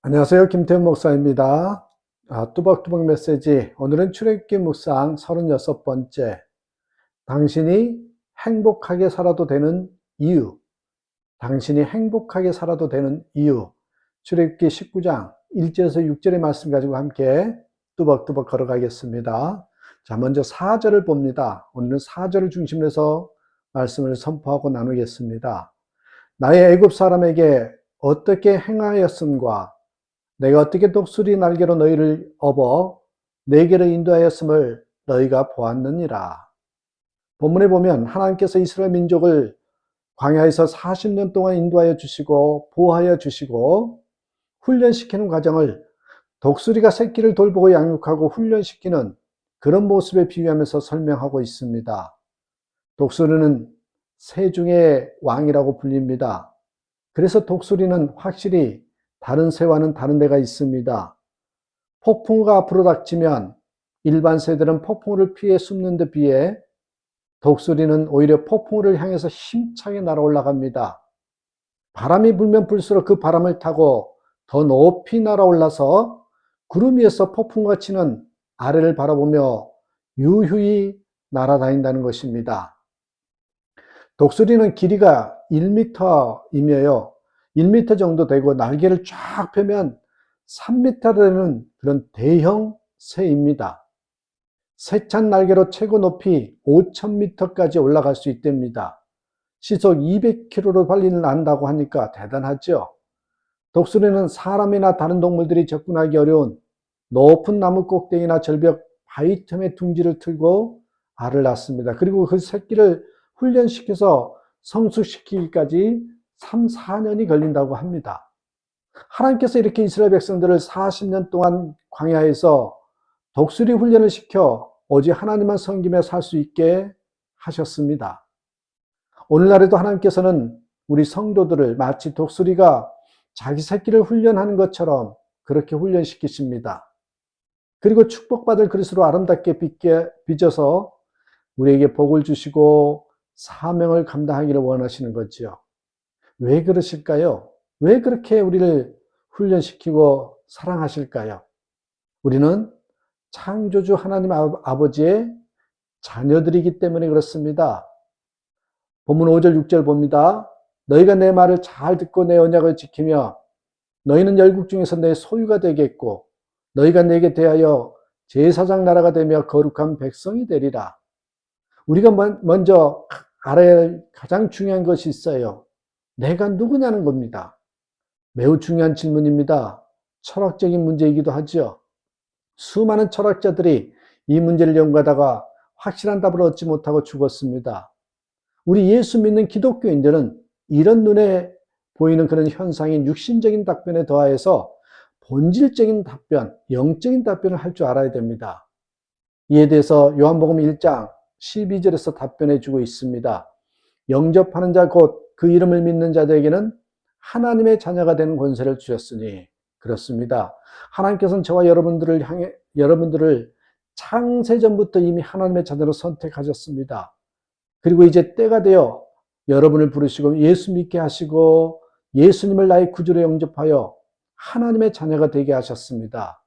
안녕하세요. 김태훈 목사입니다. 뚜벅뚜벅 메시지. 오늘은 출애굽기 묵상 36번째. 당신이 행복하게 살아도 되는 이유. 당신이 행복하게 살아도 되는 이유. 출애굽기 19장 1절에서 6절의 말씀 가지고 함께 뚜벅뚜벅 걸어가겠습니다. 자, 먼저 4절을 봅니다. 오늘은 4절을 중심으로 해서 말씀을 선포하고 나누겠습니다. 나의 애굽 사람에게 어떻게 행하였음과 내가 어떻게 독수리 날개로 너희를 업어 내게로 인도하였음을 너희가 보았느니라. 본문에 보면 하나님께서 이스라엘 민족을 광야에서 40년 동안 인도하여 주시고 보호하여 주시고 훈련시키는 과정을 독수리가 새끼를 돌보고 양육하고 훈련시키는 그런 모습에 비유하면서 설명하고 있습니다. 독수리는 새 중의 왕이라고 불립니다. 그래서 독수리는 확실히 다른 새와는 다른 데가 있습니다. 폭풍우가 앞으로 닥치면 일반 새들은 폭풍우를 피해 숨는 데 비해 독수리는 오히려 폭풍우를 향해서 힘차게 날아 올라갑니다. 바람이 불면 불수록 그 바람을 타고 더 높이 날아올라서 구름 위에서 폭풍우가 치는 아래를 바라보며 유유히 날아다닌다는 것입니다. 독수리는 길이가 1m이며요. 1m 정도 되고 날개를 쫙 펴면 3m 되는 그런 대형 새입니다. 새찬 날개로 최고 높이 5,000m까지 올라갈 수 있답니다. 시속 200km로 달린다고 하니까 대단하죠. 독수리는 사람이나 다른 동물들이 접근하기 어려운 높은 나무 꼭대기나 절벽 바위 틈에 둥지를 틀고 알을 낳습니다. 그리고 그 새끼를 훈련시켜서 성숙시키기까지 3, 4년이 걸린다고 합니다. 하나님께서 이렇게 이스라엘 백성들을 40년 동안 광야에서 독수리 훈련을 시켜 오직 하나님만 섬기며 살 수 있게 하셨습니다. 오늘날에도 하나님께서는 우리 성도들을 마치 독수리가 자기 새끼를 훈련하는 것처럼 그렇게 훈련시키십니다. 그리고 축복받을 그릇으로 아름답게 빚어서 우리에게 복을 주시고 사명을 감당하기를 원하시는 거지요. 왜 그러실까요? 왜 그렇게 우리를 훈련시키고 사랑하실까요? 우리는 창조주 하나님 아버지의 자녀들이기 때문에 그렇습니다. 본문 5절 6절 봅니다. 너희가 내 말을 잘 듣고 내 언약을 지키며 너희는 열국 중에서 내 소유가 되겠고 너희가 내게 대하여 제사장 나라가 되며 거룩한 백성이 되리라. 우리가 먼저 알아야 할 가장 중요한 것이 있어요. 내가 누구냐는 겁니다. 매우 중요한 질문입니다. 철학적인 문제이기도 하죠. 수많은 철학자들이 이 문제를 연구하다가 확실한 답을 얻지 못하고 죽었습니다. 우리 예수 믿는 기독교인들은 이런 눈에 보이는 그런 현상인 육신적인 답변에 더하여서 본질적인 답변, 영적인 답변을 할 줄 알아야 됩니다. 이에 대해서 요한복음 1장 12절에서 답변해 주고 있습니다. 영접하는 자 곧 그 이름을 믿는 자들에게는 하나님의 자녀가 되는 권세를 주셨으니 그렇습니다. 하나님께서는 저와 여러분들을 창세전부터 이미 하나님의 자녀로 선택하셨습니다. 그리고 이제 때가 되어 여러분을 부르시고 예수 믿게 하시고 예수님을 나의 구주로 영접하여 하나님의 자녀가 되게 하셨습니다.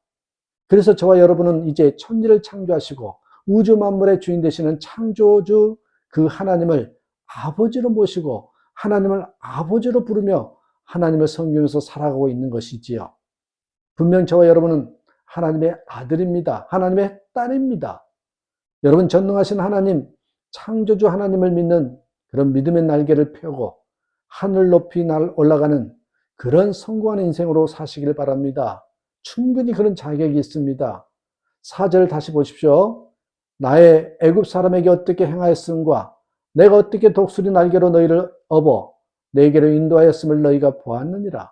그래서 저와 여러분은 이제 천지를 창조하시고 우주 만물의 주인 되시는 창조주 그 하나님을 아버지로 모시고 하나님을 아버지로 부르며 하나님을 섬기면서 살아가고 있는 것이지요. 분명 저와 여러분은 하나님의 아들입니다. 하나님의 딸입니다. 여러분 전능하신 하나님, 창조주 하나님을 믿는 그런 믿음의 날개를 펴고 하늘 높이 올라가는 그런 성공한 인생으로 사시길 바랍니다. 충분히 그런 자격이 있습니다. 4절 다시 보십시오. 나의 애굽 사람에게 어떻게 행하였음과 내가 어떻게 독수리 날개로 너희를 업어 내게로 인도하였음을 너희가 보았느니라.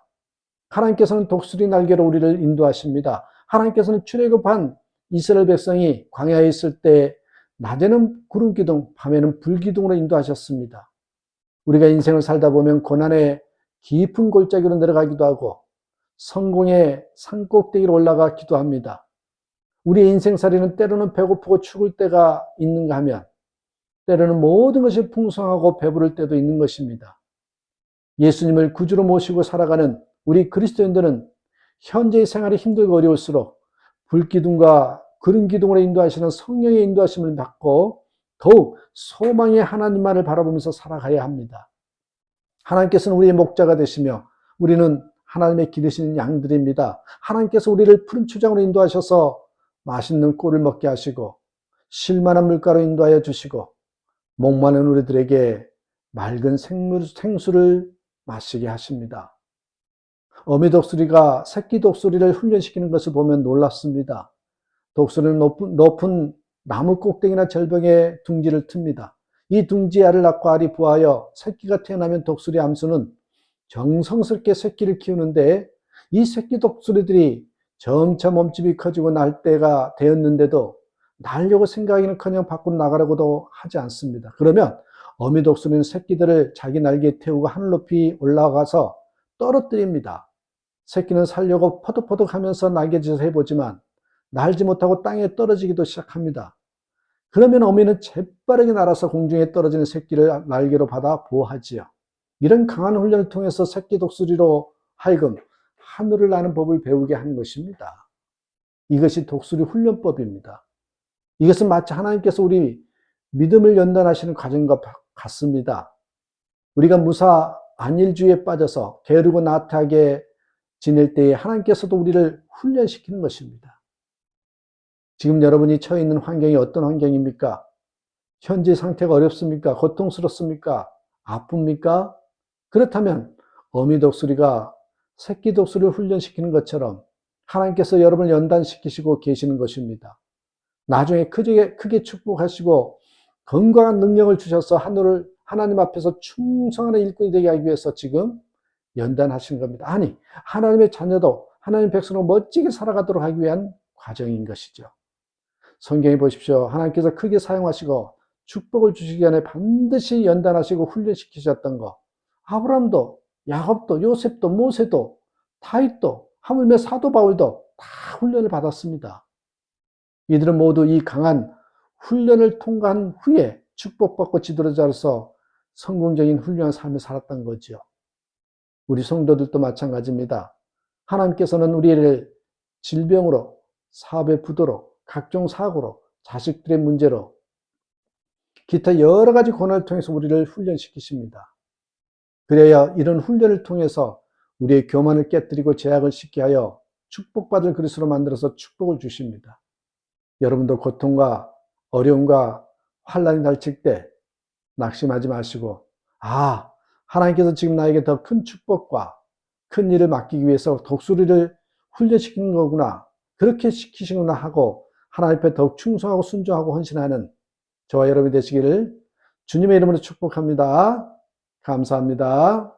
하나님께서는 독수리 날개로 우리를 인도하십니다. 하나님께서는 출애굽한 이스라엘 백성이 광야에 있을 때 낮에는 구름 기둥, 밤에는 불 기둥으로 인도하셨습니다. 우리가 인생을 살다 보면 고난의 깊은 골짜기로 내려가기도 하고 성공의 산꼭대기로 올라가기도 합니다. 우리의 인생살이는 때로는 배고프고 죽을 때가 있는가 하면 때로는 모든 것이 풍성하고 배부를 때도 있는 것입니다. 예수님을 구주로 모시고 살아가는 우리 그리스도인들은 현재의 생활이 힘들고 어려울수록 불기둥과 구름 기둥으로 인도하시는 성령의 인도하심을 받고 더욱 소망의 하나님만을 바라보면서 살아가야 합니다. 하나님께서는 우리의 목자가 되시며 우리는 하나님의 기르시는 양들입니다. 하나님께서 우리를 푸른 초장으로 인도하셔서 맛있는 꿀을 먹게 하시고 쉴만한 물가로 인도하여 주시고 목마른 우리들에게 맑은 생수를 마시게 하십니다. 어미 독수리가 새끼 독수리를 훈련시키는 것을 보면 놀랍습니다. 독수리는 높은 나무 꼭대기나 절벽에 둥지를 틉니다. 이 둥지에 알을 낳고 알이 부하여 새끼가 태어나면 독수리 암수는 정성스럽게 새끼를 키우는데 이 새끼 독수리들이 점차 몸집이 커지고 날 때가 되었는데도 날려고 생각하기는커녕 밖으로 나가려고도 하지 않습니다. 그러면 어미 독수리는 새끼들을 자기 날개에 태우고 하늘 높이 올라가서 떨어뜨립니다. 새끼는 살려고 퍼득퍼득하면서 날개짓을 해보지만 날지 못하고 땅에 떨어지기도 시작합니다. 그러면 어미는 재빠르게 날아서 공중에 떨어지는 새끼를 날개로 받아 보호하지요. 이런 강한 훈련을 통해서 새끼 독수리로 하여금 하늘을 나는 법을 배우게 하는 것입니다. 이것이 독수리 훈련법입니다. 이것은 마치 하나님께서 우리 믿음을 연단하시는 과정과 같습니다. 우리가 무사 안일주의에 빠져서 게으르고 나태하게 지낼 때에 하나님께서도 우리를 훈련시키는 것입니다. 지금 여러분이 처해 있는 환경이 어떤 환경입니까? 현재 상태가 어렵습니까? 고통스럽습니까? 아픕니까? 그렇다면 어미 독수리가 새끼 독수리를 훈련시키는 것처럼 하나님께서 여러분을 연단시키시고 계시는 것입니다. 나중에 크게 축복하시고 건강한 능력을 주셔서 하나님 앞에서 충성하는 일꾼이 되게 하기 위해서 지금 연단하시는 겁니다. 아니, 하나님의 자녀도 하나님의 백성으로 멋지게 살아가도록 하기 위한 과정인 것이죠. 성경에 보십시오. 하나님께서 크게 사용하시고 축복을 주시기 전에 반드시 연단하시고 훈련시키셨던 것. 아브라함도, 야곱도, 요셉도, 모세도, 다윗도, 하물며 사도 바울도 다 훈련을 받았습니다. 이들은 모두 이 강한 훈련을 통과한 후에 축복받고 지도자로서 성공적인 훌륭한 삶을 살았던 거죠. 우리 성도들도 마찬가지입니다. 하나님께서는 우리를 질병으로, 사업의 부도로, 각종 사고로, 자식들의 문제로, 기타 여러 가지 고난을 통해서 우리를 훈련시키십니다. 그래야 이런 훈련을 통해서 우리의 교만을 깨뜨리고 제약을 쉽게 하여 축복받을 그릇으로 만들어서 축복을 주십니다. 여러분도 고통과 어려움과 환난이 닥칠 때 낙심하지 마시고, 하나님께서 지금 나에게 더 큰 축복과 큰 일을 맡기기 위해서 독수리를 훈련시키는 거구나, 그렇게 시키시구나 하고 하나님 앞에 더욱 충성하고 순종하고 헌신하는 저와 여러분이 되시기를 주님의 이름으로 축복합니다. 감사합니다.